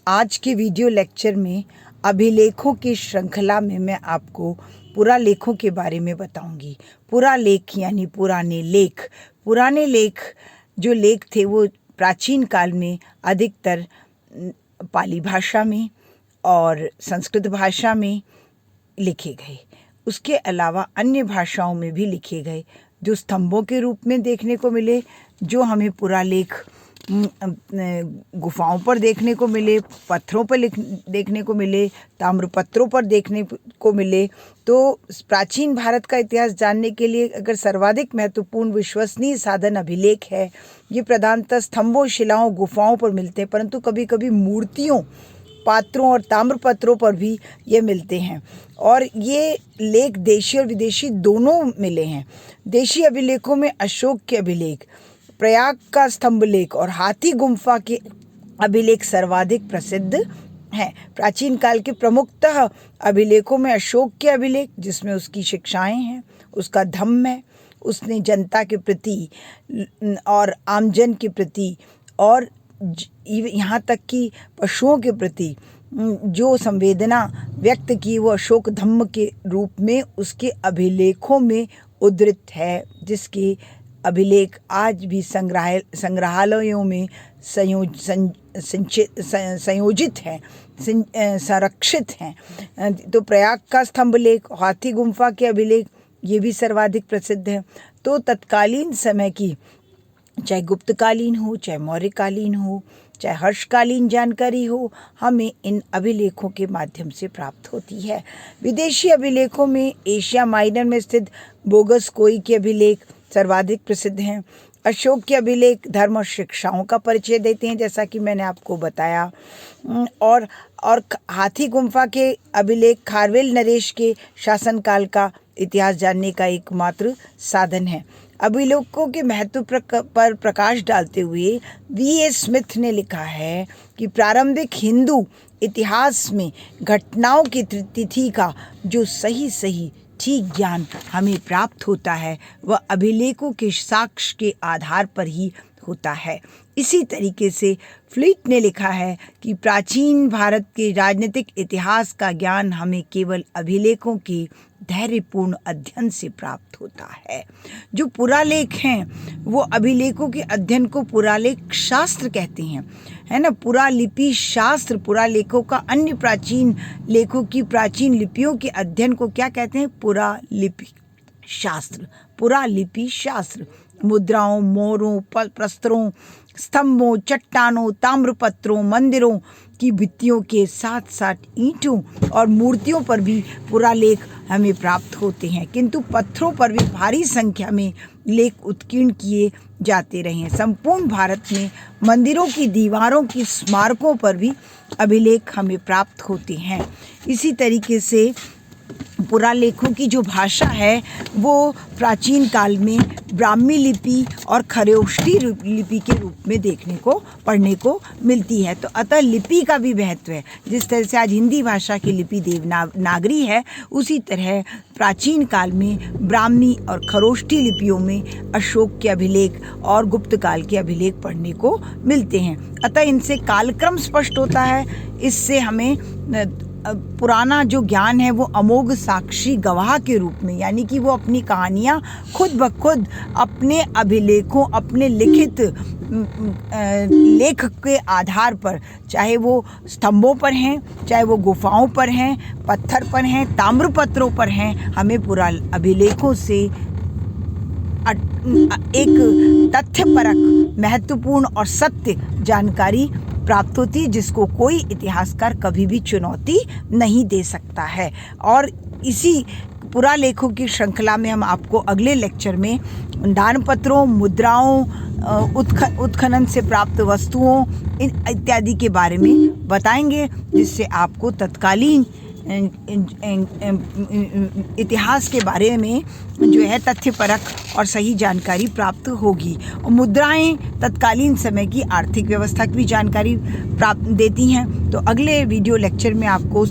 आज के video lecture में अभिलेखों की श्रृंखला में मैं आपको पुरालेखों के बारे में बताऊंगी। पुरालेख यानी पुराने लेख। पुराने लेख जो लेख थे वो प्राचीन काल में अधिकतर पाली भाषा में और संस्कृत भाषा में लिखे गए। उसके अलावा अन्य भाषाओं में भी लिखे गए, जो स्तंभों के रूप में देखने को मिले, जो हमें पुरालेख गुफाओं पर देखने को मिले, पत्थरों पर देखने को मिले, ताम्रपत्रों पर देखने को मिले। तो प्राचीन भारत का इतिहास जानने के लिए अगर सर्वाधिक महत्वपूर्ण विश्वसनीय साधन अभिलेख है, ये प्रधानतः स्तंभों, शिलाओं, गुफाओं पर मिलते हैं, परंतु कभी कभी मूर्तियों, पात्रों और ताम्रपत्रों पर भी ये मिलते हैं। और ये लेख देशी और विदेशी दोनों मिले हैं। देशी अभिलेखों में अशोक के अभिलेख, प्रयाग का स्तंभ लेख और हाथी गुम्फा के अभिलेख सर्वाधिक प्रसिद्ध हैं। प्राचीन काल के प्रमुखतः अभिलेखों में अशोक के अभिलेख, जिसमें उसकी शिक्षाएं हैं, उसका धम्म है, उसने जनता के प्रति और आमजन के प्रति और यहाँ तक कि पशुओं के प्रति जो संवेदना व्यक्त की, वो अशोक धम्म के रूप में उसके अभिलेखों में उद्धृत है, जिसके अभिलेख आज भी संग्रहालयों में संयोजित हैं, संरक्षित हैं। तो प्रयाग का स्तंभ लेख, हाथी गुम्फा के अभिलेख, ये भी सर्वाधिक प्रसिद्ध है। तो तत्कालीन समय की, चाहे गुप्तकालीन हो, चाहे मौर्यकालीन हो, चाहे हर्षकालीन जानकारी हो, हमें इन अभिलेखों के माध्यम से प्राप्त होती है। विदेशी अभिलेखों में एशिया माइनर में स्थित बोगसकोई के अभिलेख सर्वाधिक प्रसिद्ध हैं। अशोक के अभिलेख धर्म और शिक्षाओं का परिचय देते हैं, जैसा कि मैंने आपको बताया। और हाथी गुम्फा के अभिलेख खारवेल नरेश के शासनकाल का इतिहास जानने का एकमात्र साधन है। अभिलेखों के महत्व पर प्रकाश डालते हुए V.A. स्मिथ ने लिखा है कि प्रारंभिक हिंदू इतिहास में घटनाओं की तिथि का जो सही ठीक ज्ञान हमें प्राप्त होता है, वह अभिलेखों के साक्ष्य के आधार पर ही होता है। इसी तरीके से फ्लीट ने लिखा है कि प्राचीन भारत के राजनीतिक इतिहास का ज्ञान हमें केवल अभिलेखों के धैर्यपूर्ण अध्ययन से प्राप्त होता है। जो पुरालेख हैं वो अभिलेखों के अध्ययन को पुरालेख शास्त्र कहते हैं, है ना। पुरालिपि शास्त्र पुरालेखों का अन्य प्राचीन लेखों की प्राचीन लिपियों के अध्ययन को क्या कहते हैं? पुरालिपि शास्त्र। पुरालिपि शास्त्र मुद्राओं, मोहरों, प्रस्तरों, स्तंभों, चट्टानों, ताम्रपत्रों, मंदिरों की भित्तियों के साथ साथ ईंटों और मूर्तियों पर भी पुरालेख हमें प्राप्त होते हैं, किंतु पत्थरों पर भी भारी संख्या में लेख उत्कीर्ण किए जाते रहे हैं। संपूर्ण भारत में मंदिरों की दीवारों की स्मारकों पर भी अभिलेख हमें प्राप्त होते हैं। इसी तरीके से पुरालेखों की जो भाषा है वो प्राचीन काल में ब्राह्मी लिपि और खरोष्ठी लिपि के रूप में देखने को, पढ़ने को मिलती है। तो अतः लिपि का भी महत्व है। जिस तरह से आज हिंदी भाषा की लिपि देवनागरी है, उसी तरह प्राचीन काल में ब्राह्मी और खरोष्ठी लिपियों में अशोक के अभिलेख और गुप्त काल के अभिलेख पढ़ने को मिलते हैं। अतः इनसे कालक्रम स्पष्ट होता है। इससे हमें पुराना जो ज्ञान है वो अमोघ साक्षी गवाह के रूप में, यानी कि वो अपनी कहानियाँ खुद ब खुद अपने अभिलेखों, अपने लिखित लेख के आधार पर, चाहे वो स्तंभों पर हैं, चाहे वो गुफाओं पर हैं, पत्थर पर हैं, ताम्रपत्रों पर हैं, हमें पुरा अभिलेखों से एक तथ्यपरक, महत्वपूर्ण और सत्य जानकारी प्राप्त होती है, जिसको कोई इतिहासकार कभी भी चुनौती नहीं दे सकता है। और इसी पुरालेखों की श्रृंखला में हम आपको अगले लेक्चर में दानपत्रों, मुद्राओं, उत्खनन से प्राप्त वस्तुओं इत्यादि के बारे में बताएंगे, जिससे आपको तत्कालीन इतिहास के बारे में जो है तथ्यपरक और सही जानकारी प्राप्त होगी। और मुद्राएं तत्कालीन समय की आर्थिक व्यवस्था की भी जानकारी प्राप्त देती हैं। तो अगले वीडियो लेक्चर में आपको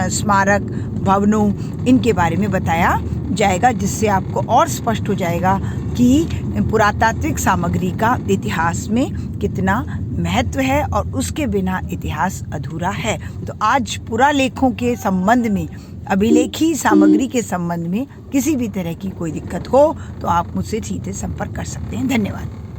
स्मारक, भवनों, इनके बारे में बताया जाएगा, जिससे आपको और स्पष्ट हो जाएगा कि पुरातात्विक सामग्री का इतिहास में कितना महत्व है और उसके बिना इतिहास अधूरा है। तो आज पुरालेखों के संबंध में, अभिलेखी सामग्री के संबंध में किसी भी तरह की कोई दिक्कत हो तो आप मुझसे सीधे संपर्क कर सकते हैं। धन्यवाद।